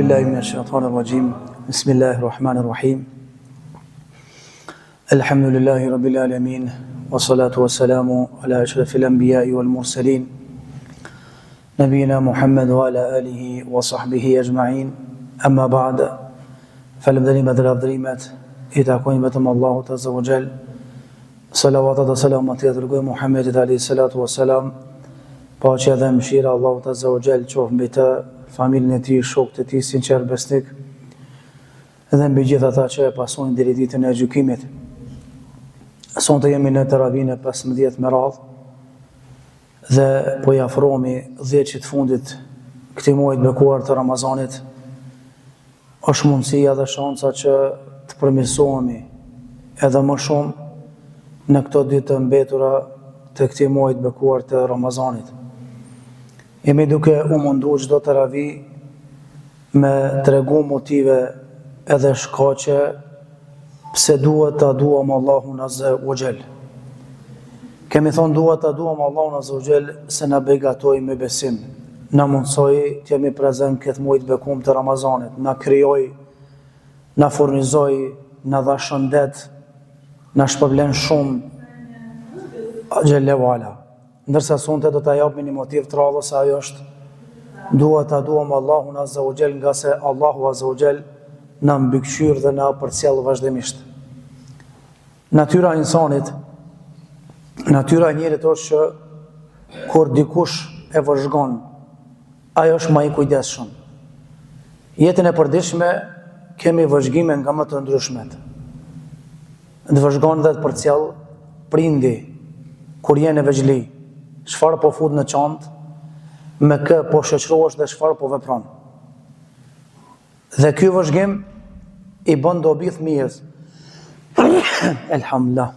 بالله من الشيطان الرجيم بسم الله الرحمن الرحيم الحمد لله رب العالمين والصلاة والسلام على أشرف الأنبياء والمرسلين نبينا محمد وعلى آله وصحبه أجمعين أما بعد فلمدني الأفضليمات إذا كون بتم الله عز وجل صلوات وسلامات يدرجو محمد عليه الصلاة والسلام paqja dhe mëshira Allahut Azza wa Jall qoftë mbi të, familjen e tij, shokët e tij sinqer besnik, dhe mbi gjithë ata që e pasojnë deri ditën e gjykimit. Sonte jemi në Taravinë 15 me radhë dhe po i afrohemi 10 të fundit këtij muaji të bekuar të Ramazanit. Është mundësia dhe shanca që të përmirësohemi edhe më shumë në këto ditë të mbetura të këtij muaji të bekuar të Ramazanit. Jemi duke u mundu çdo taravi me tregu motive edhe shkaqe pse duhet ta duam Allahun Azza wa Jall. Kemi thonë duhet ta duam Allahun Azza wa Jall se na begatoi me besim. Na mundsoi të jemi prezent këtë muaj të bekuar të Ramazanit, na krijoi, na furnizoi, na dha shëndet, na shpërblen shumë Xhella wala. Ndërsa sonte do ta japim një motiv të radhës, ajo është duhet ta duam Allahun Azza wa Jall, nga se Allahu Azza wa Jall na mbikëqyr dhe na përcjell vazhdimisht. Natyra e insanit, natyra e njerit është që kur dikush e vëzhgon, ajo është më i kujdesshëm. Jetën e përditshme kemi vëzhgime nga më të ndryshmet. Të vëzhgon dhe të përcjell prindi kur je në veçli, çfarë po fut në çantë, me kë po shoqërohesh dhe çfarë po vepron. Dhe ky vëzhgim i bën dobi fëmijës. Elhamdullah.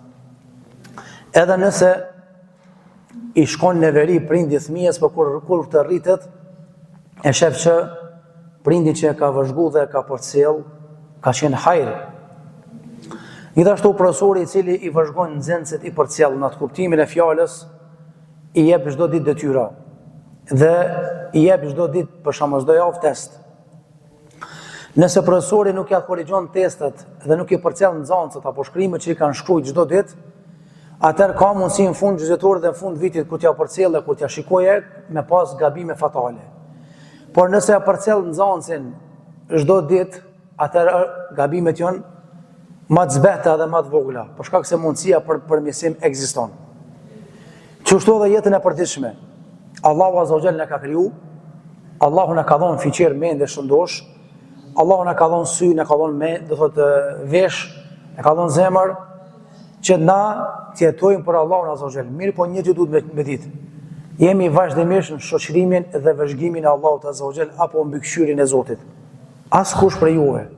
Edhe nëse i shkon në veri prindi fëmijës, por kur të rritet, e shef që prindi që e ka vëzhgu dhe e ka përcjell ka qenë hajër. Gjithashtu profesori i cili i vëzhgon nxënësit i përcjell në atë kuptimin e fjalës, i jep çdo ditë detyra dhe i jep çdo ditë për shembull çdo javë test. Nëse profesori nuk ja korrigjon testet dhe nuk i përcjell nxënësit apo shkrimet që i kanë shkruar çdo ditë, atëherë ka mundësi në fund gjyqëtorit dhe në fund vitit kur t'ja përcjellë, kur t'ja shikojë, me pas gabime fatale. Por nëse ja përcjell nxënësin çdo ditë, atëherë gabimet janë më të zbehta dhe më të vogla, për shkak se mundësia për përmirësim ekziston. Kështu edhe jetën e përditshme. Allahu Azza wa Jall na ka kriju, Allahu na ka dhënë fiqer mendje shëndosh, Allahu na ka dhënë sy, na ka dhënë mend, do thotë vesh, na ka dhënë zemër, që na të jetojmë për Allahun Azza wa Jall. Mirë, po një gjë duhet me ditë. Jemi vazhdimisht në shoqërimin dhe vëzhgimin e Allahut Azza wa Jall apo mbikëqyrjen e Zotit. Askush prej juve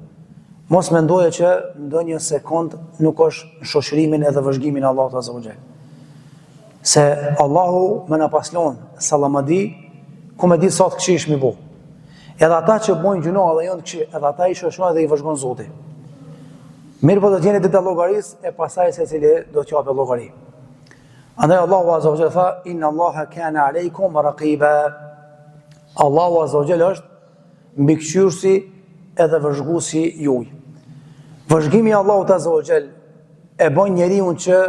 mos mendoje që ndonjë sekond nuk është në shoqërimin edhe vëzhgimin e Allahut Azza wa Jall. Se Allahu më na paslon sallamadi, ku me di sa të këqish mi bu. Edhe ata që bojnë gjuna dhe janë të këqish, edhe ata i shoqërojnë dhe i vëzhgon Zoti. Mirë, po do të jeni ditë llogarisë e pasaj se cili do të japë llogari. Andaj Allahu Azza wa Jall tha inna Allaha kana aleikum raqiba. Allahu Azza wa Jall është mbikëqyrësi edhe vëzhguesi juaj. Vëzhgimi i Allahut Azza wa Jall e bën njeriu që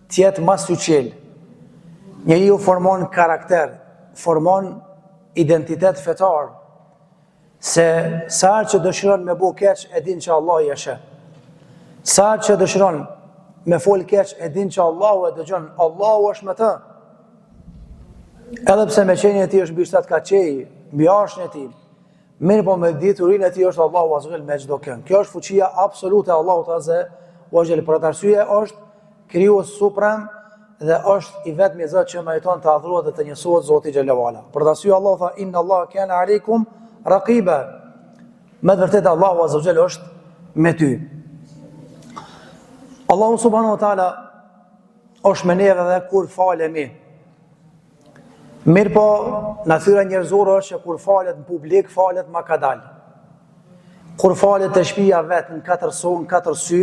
të jetë më syqel. Njeriu formon karakter, formon identitet fetar. Se sa që dëshiron me bu keq, e din që Allah i e sheh. Sa që dëshiron me fol keq, e din që Allahu e dëgjon, Allahu është me të. Edhe pse me qenien e tij është mbi 7 kaçej, mbi arshën e tij, mirë po me diturinë e tij është Allahu Azza wa Jall me çdo kënd. Kjo është fuqia absolute e Allahut Azza wa Jall. Për atë arsye është krijues suprem dhe është i vetmi Zot që meriton të adhurohet dhe të njësohet Zoti Xhela wala. Për atë arsye Allahu tha inna Allaha kana aleikum raqiba. Me vërtet Allahu Azza wa Jall është me ty. Allahu subhanahu wa taala është me neve dhe kur falemi. Mirë po, natyra njerëzore është që kur falet në publik, falet ma ka dal. Kur falet të shtëpia vetë në 4 sy,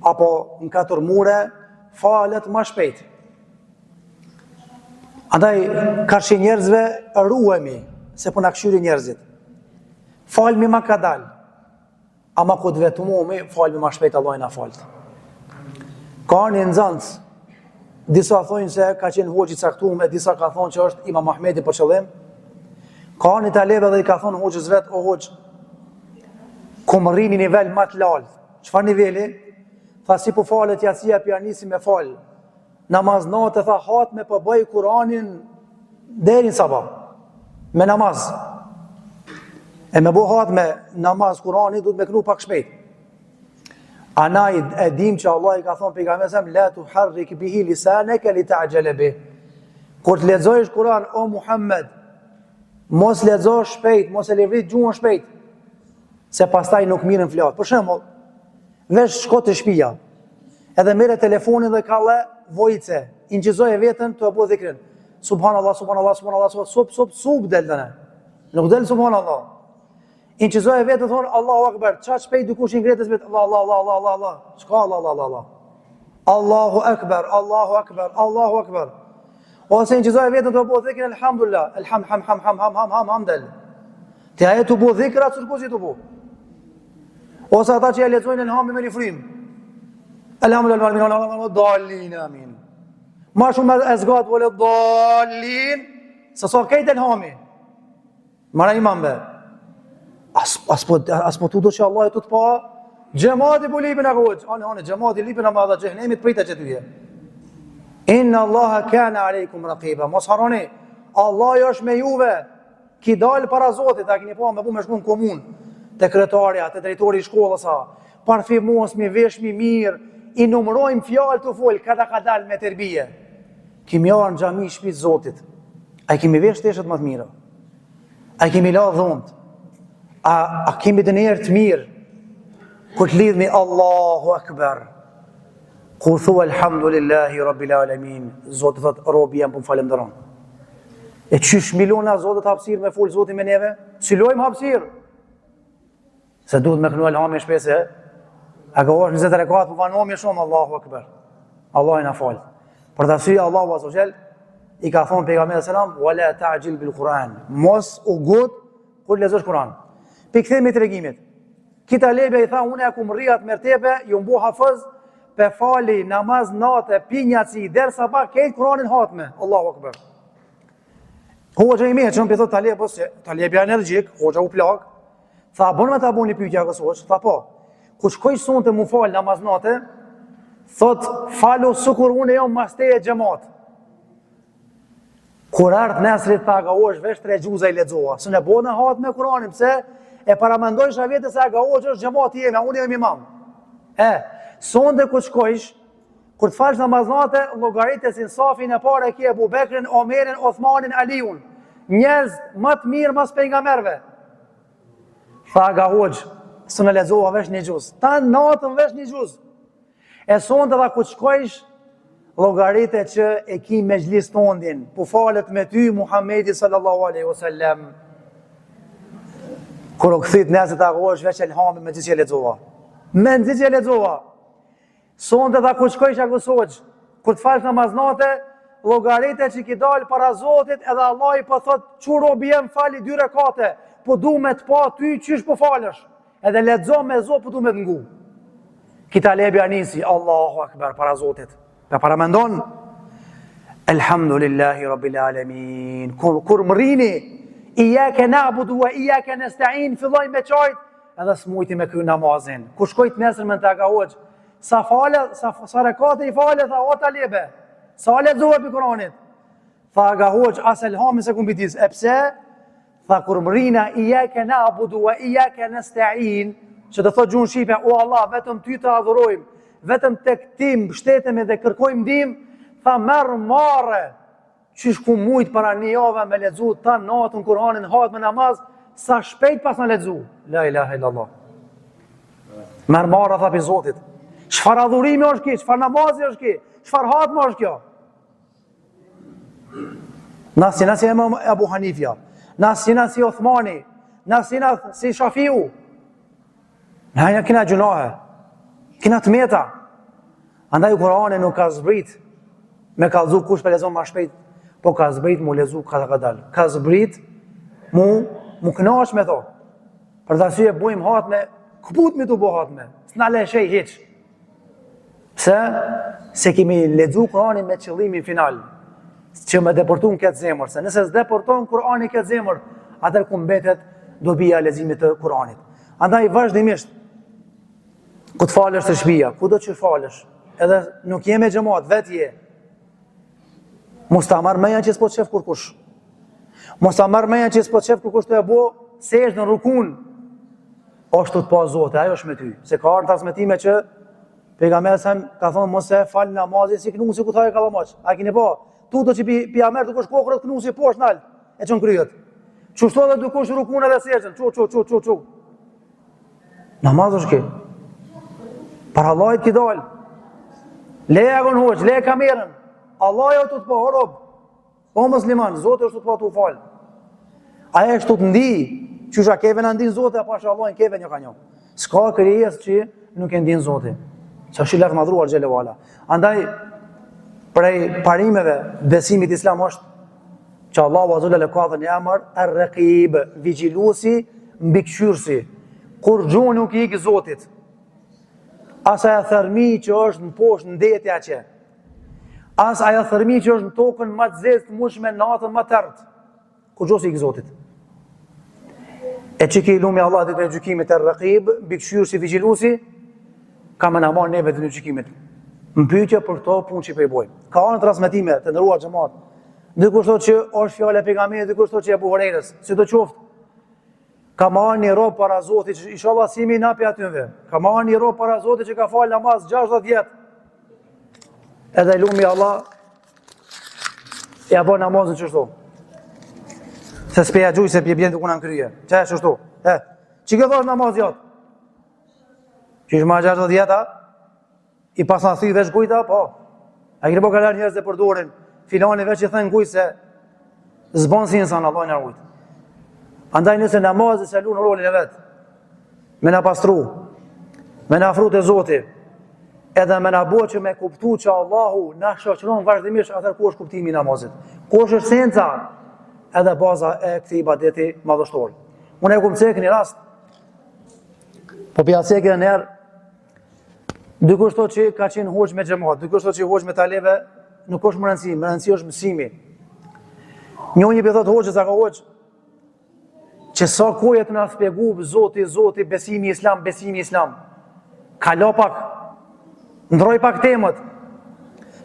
apo në 4 mure, falet ma shpejt. Andaj, karshi njerëzve ruhemi, se po na këshyri njerëzit. falmi ma ka dal, ama ku të vetëmumi, falmi ma shpejt Allah na falt. Ka një nxënës, disa thonë se ka qenë hoxhi caktuar, disa ka thonë që është Imam Ahmedi për qëllim. Ka një talebe dhe i ka thonë hoxhës vet, o hoxh, ku më rrini nivel më të lartë. Çfarë niveli? Tha si po falet jacia pianisi me fal. Namaz natë tha hat me po bëj Kur'anin deri në sabah. Me namaz. E me bo hat me namaz Kur'ani duhet me knu pak shpejt. Ana e dim që Allah i ka thonë pejgamberit la tuharrik bihi lisanaka li ta'jala bih. Kur të lexosh Kur'an o Muhammed, mos lexo shpejt, mos e lëvrit gjuhën shpejt, se pastaj nuk mirën flet. Për shembull, vesh shko te shtëpia, edhe merre telefonin dhe kalle vojice, inqizoje veten të apo dhikrin. Subhanallah, subhanallah, subhanallah, sub del tani. Nuk del subhanallah. Inqizoje veten thon Allahu Akbar, çaq shpejt dikush i ngretës vet Allah. Çka Allah. Allahu Akbar, Allahu Akbar, Allahu Akbar. Ose inqizoje veten të apo dhikrin alhamdulillah, alhamdulillah. Te ajo të bu dhikra çurkozi të bu. Ose ata që ja lexojnë elhamin me frym. Elhamdulillah, dallin amin. Ma shumë e zgat vole dallin, se sa kejt elhami. Mara imam be. As po tu do që Allah e tu të pa, gjemati bu lipin e hoq. Ane, gjemati lipin e madha gjehnemit prita që tyje. Inna Allaha kana alejkum raqiba. Mos haroni, Allah është me juve, ki dalë para Zotit, a kini pa me bu me shku në komun, te kretarja, te drejtori i shkollës, parfimos, mi veshmi mirë, i numërojmë fjalë të folë, kada ka dalë me tërbije. Kimi arë në gjami shpitë Zotit, a i kimi vesh teshët më të mira, a i kimi la dhomët, a kimi të njerë të mirë, kur të lidhmi Allahu Akbar, kur thua alhamdulillahi rabbil alamin, Zotit thot, robi jam për më falemderon. E qysh milona Zotit hapsirë me folë Zotit me neve? Cilojmë hapsirë. Se duhet me kënu elhami shpese, a ka është 20 rekat për vanomi shumë, Allahu Akbar. Allah i na falë. Për të arsye Allahu Azza wa Jall i ka thonë pejgamberit selam, "Wala ta'jil bil Quran." Mos u gut kur lexosh Kur'an. Pikthemi i tregimit. Kita lebe i tha, unë e kum rriat mertepe, ju mbu hafëz, pe fali namaz natë, pinjaci, dersa pa kejt Kur'anin hatme. Allahu Akbar. Hoxha i mirë që më pëthot talebe, se talebe energjik, hoxha u plak, tha, bënë me ta bu një pyetja kësë hoxh, tha po, ku shkoj sonë të mu falë namaznate, thot, falu sukur unë e jam masteje gjemat. Kur ardhë nesrit tha ga hoxh, vesh 3 gjuza i ledzoha, së ne bo në hatë me Kur'anin, pse e paramendoj shavete se ga hoxh është gjemat jeme, unë e jam imam. Sonë dhe ku shkojsh, kur të falsh namaznate, llogaritesin safin e pare ki Ebu Bekrin, Omerin, Othmanin, Aliun, njerëz më të mirë mas pejgamberëve. Tha ga hoxh, së në lexova vesh një gjuz. Ta natën vesh një gjuz. E sonte dha ku shkojsh, llogarite që e ki me xhlis tondin, po falet me ty Muhamedi sallallahu alaihi wasallam. Kur u kthit nesër ta hoxh veç elhami me gjithë që lexova. Me gjithë që lexova. Sonte dha ku shkojsh agosoç, kur të falsh namaznate, llogarite që ki dal para Zotit, edhe Allah i po thot, "Çu robi jem fali 2 rekate, po du me të pa ty qysh po falësh." Edhe lexo me Zot, po du me të ngu. Kita lebi anisi, Allahu Akbar para Zotit. Pe paramendon, Elhamdulillahi Rabbil Alamin. Kur më rini, Iyake na'budu wa iyake nesta'in, filloj me qajt, edhe smujti me kry namazin. Kur shkojt nesër me në të hoxh, sa rekate i fale, tha, o talebe, sa lexova për Kur'anit. Tha ga hoxh, as elhami se kumbitis. E pse? Tha kur më rina, Iyake na'budu wa iyake nesta'in, që të thot gjuhën shqipe, o Allah, vetëm ty të adhurojmë, vetëm tek ti mbështetemi dhe kërkojmë ndihmë, tha merr marre, qysh ku mujt para një javë me lexu ta natën Kur'anin hat me namaz, sa shpejt pas na lexu. La ilaha illallah. Merr marre tha pi Zotit. Çfarë adhurimi është kjo? Çfarë namazi është kjo? Çfarë hatme është kjo? Nasina si Imam Abu Hanifja, nasina si Uthmani, nasina si Shafiu. Nëjna kina gjunahe, kina të meta. Andaj Kur'ani nuk ka zbrit me kallëzu kush për lezon ma shpejt, po ka zbrit mu lezu ka dal. Ka zbrit mu kënash me tho. Për të arsye bojmë hatme, këput me të bo hatme, s'na le shej hiq. Se kemi lexu Kur'anin me qëllimin final, që me deportun këtë zemër, se nëse s'deporton Kur'ani këtë zemër, atër ku mbetet dobija e leximit të Kur'anit. Andaj vazhdimisht, ku të falësh të shtëpia, ku do që falësh, edhe nuk jeme xhamat, vetë je. Mos ta marr meja që s'po të shef kurkush. Mos ta marr meja që s'po të shef kurkush të e bo, se është në rukun, është të pa Zote, ajo është me ty. Se ka arë në transmetime që pejgamberi sa ka thonë mos e fal namazin si knusi ku thaj kallamaç. A keni pa? Tuto që pi amer dukush kokrët knusi poshtë nal. E çon kryet. Çu edhe dukush rukun edhe sejdën. Çu. Namaz është kë. Para Allahit ki dal. Leja gon hoç, leja kamerën. Allah jo të pa rob. O musliman, Zoti është të pa tu fal. Aja është të ndi. Qysha keve në ndinë Zote, apo është Allahin keve një ka një. S'ka krijes që nuk e ndinë Zote. Që është i lartë madhruar Gjellewala. Andaj, prej parimeve besimit islam është që Allahu Azza wa Jalla ka dhënë emër Ar-Raqib, vigjiluesi, mbikëqyrësi. Kur gjuhë nuk i ikë Zotit. As aja thërmi që është në poshtë në ndetja që. As aja thërmi që është në tokën më të zezë të mushme natën më tërtë. Kur gjuhë si ikë Zotit. E që ki lumi Allah dhe të gjykimit e rëkib, mbikëqyrësi, vigjiluesi, ka më në marë neve dhe në gjykimit. Më pyetje për këto punë që i bojmë. Ka anë transmetime të ndëruar xhamat. Dikush thotë që është fjala e pejgamberit, dikush thotë që e Abu Hurajrës. Sidoqoftë, ka marrë një rob para Zotit, që inshallah simi napi atyve. Ka marrë një rob para Zotit që ka falë namaz 60 vjet. Edhe lumi Allah ja bën namazin çështo. Se s'peja gjuj se pje bjenë të kuna në kryje. Që e shështu? Që këtë është namaz jatë? Që ishë ma 60 vjeta? I pasna thi veç gujta? Po. A kërë po kalar njerëz dhe përdorin. Filani veç i thënë gujt se zbanë si nësan Allah njërë gujt. Andaj nëse namaz se lu në rolin e vetë. Me na pastru. Me na afru të Zoti. Edhe me na bo që me kuptu që Allahu na shoqëron vazhdimisht atër ku është kuptimi i namazit. Ku është esenca edhe baza e këtij ibadeti madhështor. Unë e kumë cekë një rast, po pja cekë në herë, dikush thotë që ka qenë hoqë me xhamat, dikush thotë që hoqë me talebe, nuk është më rëndësi është mësimi. Njëri për thotë hoqës, a ka hoqë, që sa kohë të na shpjegu Zoti, besimi islam. Kalo pak, ndroj pak temët.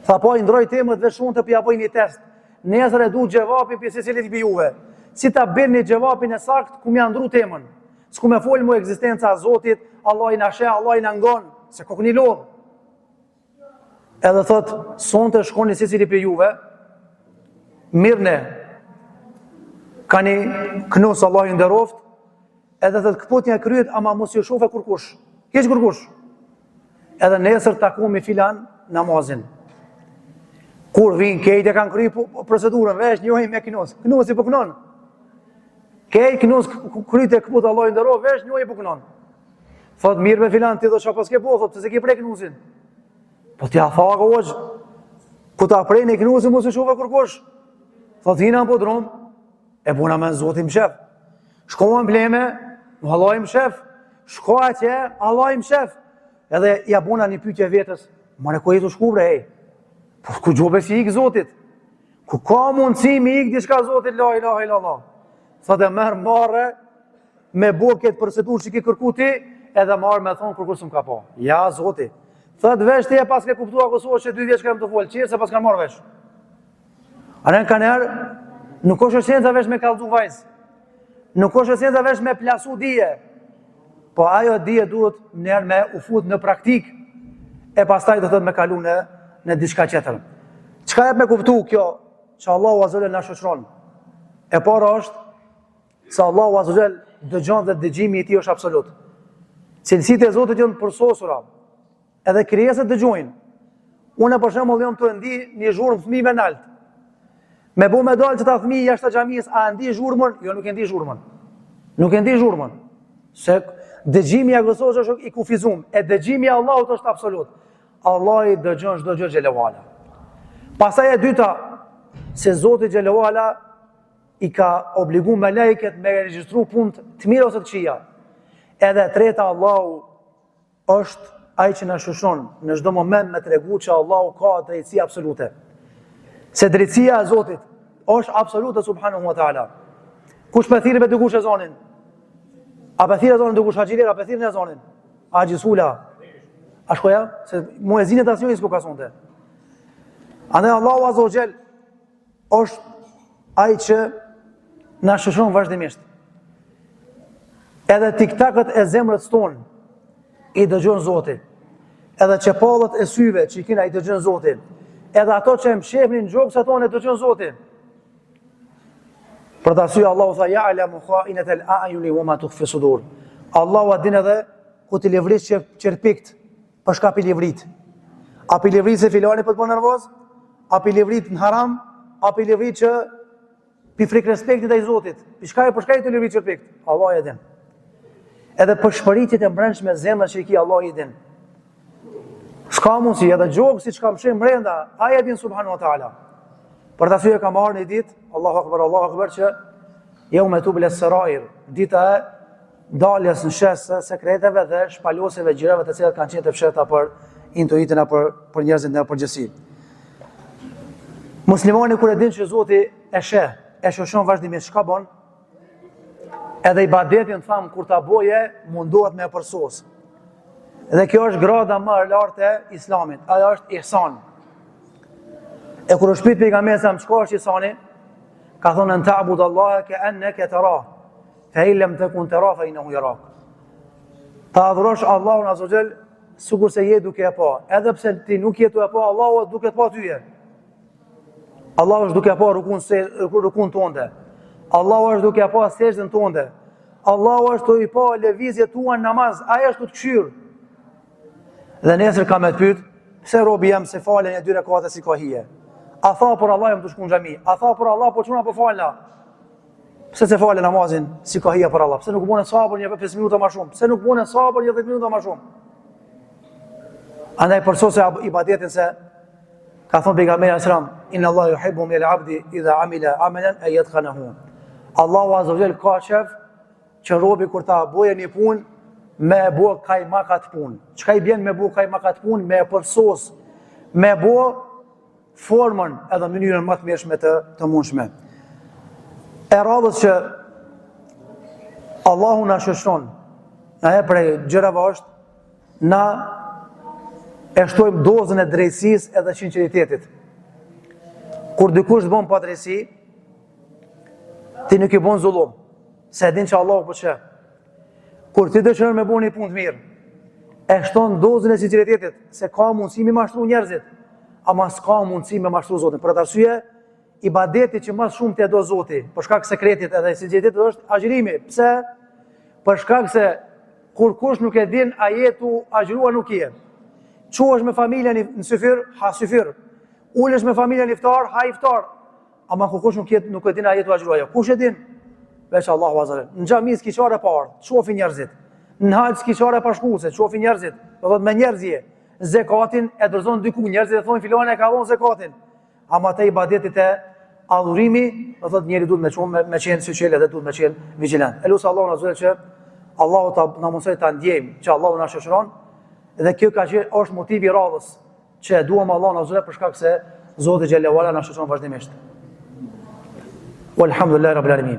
Tha po, i ndroj temët dhe shumë të pja bëj një test. Nesër e du gjevapin për secilit i juve. Si ta bërni gjevapin e sakt ku më janë ndru temën. S'ku me folë mu ekzistenca a Zotit, Allah i na sheh, Allah i na ngon, se kokë një lodhë. Edhe thot, son të shkoni secilit për juve, mirëne, ka një knus Allah i nderoft, edhe thot këput një kryet, ama mos ju shofe kurkush. Keq kurkush. Edhe nesër takumi filan namazin. Kur vinë kejt e kanë kry procedurën, vesh njohim me knus. Knus i po kënon. Kejt knus kryt e këput Allah i ndërov, vesh njohim po kënon. Thot mirë me filan, ti do qa pas ke po, thot, se ke prej knusin. Po t'ja tha ka oqë, ku ta prej në knusin, mos e shuve kërkush. Thot hina në podrum, e buna me në Zotim shef. Shkova në bleme, në Allah im shef. Shkoa që, Allah im shef. Edhe ja buna një pyetje vetës, mare ku jetu shkubre, hej. Po ku gjobe si ikë Zotit? Ku ka mundësi mi ikë diçka Zotit, la ilaha illallah. Sa të merë marre, me bo këtë përsetur që ki kërku ti, edhe marë me thonë kërkur së më ka po. Ja, Zotit. Thët vesh ti e pas ke kuptua kësohë që 2 vjeç ka jem të folë, qirë se pas kanë marë vesh. Aren ka njerë, nuk është esenca vesh me kallëzu vajzë. Nuk është esenca vesh me plasu dije. Po ajo dije duhet njerë me u fut në praktik, e pastaj do thët me kalu në diçka tjetër. Çka jep me kuptu kjo, që Allahu Azza wa Jalla na shoqëron? E para është se Allahu Azza wa Jalla dëgjon dhe dëgjimi i tij është absolut. Cilësitë e Zotit janë përsosura. Edhe krijesat dëgjojnë. Unë për shembull jam të ndi një zhurmë fëmijëve nalt. Me bu me dalë që ta fëmijë jashtë xhamisë, a ndi zhurmën? Jo, nuk e ndi zhurmën. Nuk e ndi zhurmën. Se dëgjimi i agresorës është i kufizuar, e dëgjimi i Allahut është absolut. Allah i dëgjon çdo gjë xhelewala. Pastaj e dyta, se Zoti xhelewala i ka obliguar melekët me regjistru punë të mira ose të këqija. Edhe e treta, Allahu është ai që na shoshon në çdo moment me tregu që Allahu ka drejtësi absolute. Se drejtësia e Zotit është absolute subhanahu wa taala. Kush për thirrë me dikush e zonin? A për thirrë e zonin dikush haxhilir, a për thirrë e zonin? A gjisula? A shkoja? Se muezinet asnjë s'po ka sonte. Andaj Allahu azza wa jall është ai që na shoshon vazhdimisht. Edhe tiktakët e zemrës tonë i dëgjon Zoti. Edhe çepallët e syve që i kena i dëgjon Zoti. Edhe ato që mshefnin gjoksa tonë i dëgjon Zoti. Për të arsye Allahu tha ya'lamu kha'inatal a'yuni wa ma tukhfi sudur. Allahu a din edhe ku ti levrit çerpikt, për shka pi levrit. A pi levrit se filani po të bën nervoz? A pi levrit në haram? A pi levrit që pi frikë respektit ai Zotit? Për shka i të levrit çerpikt? Allah e din. Edhe për shpëritjet e brendshme zemrës që i ki Allah i din. S'ka mundsi edhe gjokë si çka mshem brenda, ai e din subhanahu wa taala. Për të arsye ka marrë një ditë, Allahu akbar që yawma tubla as-sarair, dita e daljes në shes sekreteve dhe shpalosjeve gjërave të cilat kanë qenë të fshehta për intuitin apo për njerëzit në përgjithësi. Muslimani kur e din që Zoti e sheh, e shoshon vazhdimisht çka bën, edhe ibadetin tham kur ta boje mundohet me përsos. Dhe kjo është grada më e lartë e Islamit, ajo është ihsan. E kur u shpyet pejgamberi sa çka është ihsani, ka thonë an ta'budallaha ka'annaka tarah, fa in lam takun tarah fa innahu yarak. Ta adhurosh Allahun azza xal sikur se je duke e pa, edhe pse ti nuk je duke e pa, Allahu është duke të pa tyje. Allahu është duke e pa rukun tonde. Allahu është duke e pa sejdën tonde. Allahu është duke e pa lëvizjet tua në namaz, ai është të këshyr. Dhe nesër ka me të pyet, pse robi jam se falen e 2 rekate si ka hije? A tha për Allah jam të shku në xhami? A tha për Allah po çuna po falna? Pse se falen namazin si ka hije për Allah? Pse nuk bënë sabër një 5 minuta më shumë? Pse nuk bënë sabër një 10 minuta më shumë? Andaj përsose ibadetin se ka thonë pejgamberi sallallahu alajhi wasallam, inna Allah yuhibbu min al-'abdi idha amila amalan ay yadkhanahu. Allahu azza wa jall ka shef që robi kur ta bëjë një punë me e bo kajmakat punë. Çka i bjen me bo kajmakat punë? Me e përsos, me bo formën edhe mënyrën më të mirëshme të mundshme. E radhës që Allahu na shoshon, e prej gjërave është, na e shtojmë dozën e drejtësisë edhe sinqeritetit. Kur dikush të bën pa drejtësi, ti nuk i bën zullum, se e din që Allahu po sheh. Kur ti dëshiron me bëni punë të mirë, e shton dozën e sinqeritetit, se ka mundësi me mashtru njerëzit, ama s'ka mundësi me mashtru Zotin. Për atë arsye, ibadeti që më shumë të do Zoti, për shkak sekretit edhe sinqeritetit është agjërimi. Pse? Për shkak se kur kush nuk e din, a jetu agjërua nuk je. Quhesh me familjen në syfir, ha syfir. Ulesh me familjen iftar, ha iftar. Ama kur kush nuk e din, a jetu agjërua. Kush e din? Veç Allahu azza wa jall. Në xhami s'ki çare parë, shofi njerëzit. Në hax s'ki çare pashkuese, shofi njerëzit. Do thotë me njerëzje. Zekatin e dorëzon diku, njerëzit e thonë filani e ka dhënë zekatin. Ama te ibadetit e adhurimi, do thotë njeriu duhet me qenë syçel dhe duhet me qenë vigjilant. Elus Allahu azza wa jall që Allahu na mësoj ta ndjejmë që Allahu na shoshron, dhe kjo ka qenë është motivi i radhës që duam Allahun azza wa jall për shkak se Zoti xhallahu ala na shoshron vazhdimisht. Walhamdulillahi rabbil alamin.